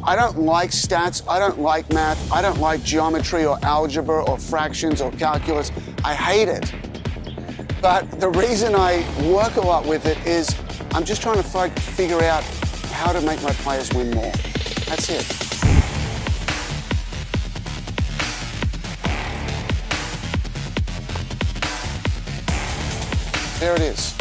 I don't like stats, I don't like math, I don't like geometry or algebra or fractions or calculus. I hate it. But the reason I work a lot with it is I'm just trying to figure out how to make my players win more. That's it. There it is.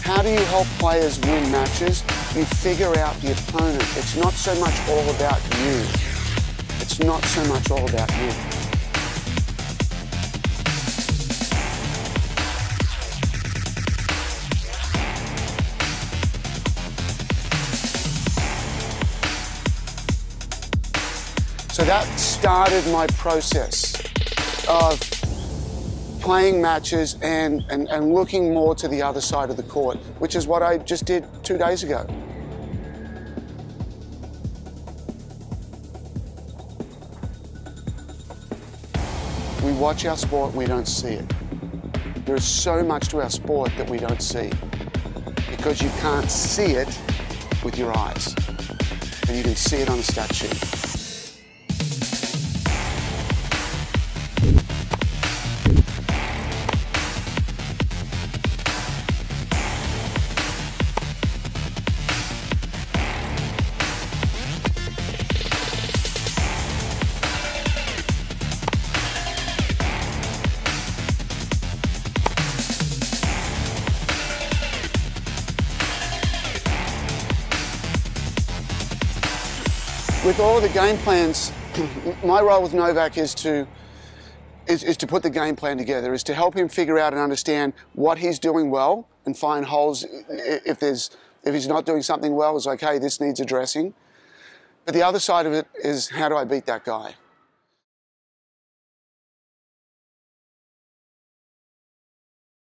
How do you help players win matches? You figure out the opponent. It's not so much all about you. It's not so much all about you. So that started my process of playing matches and looking more to the other side of the court, which is what I just did 2 days ago. We watch our sport and we don't see it. There is so much to our sport that we don't see because you can't see it with your eyes, and you can see it on a stat sheet. With all the game plans, my role with Novak is to put the game plan together, is to help him figure out and understand what he's doing well and find holes. If he's not doing something well, it's like, hey, this needs addressing. But the other side of it is, how do I beat that guy?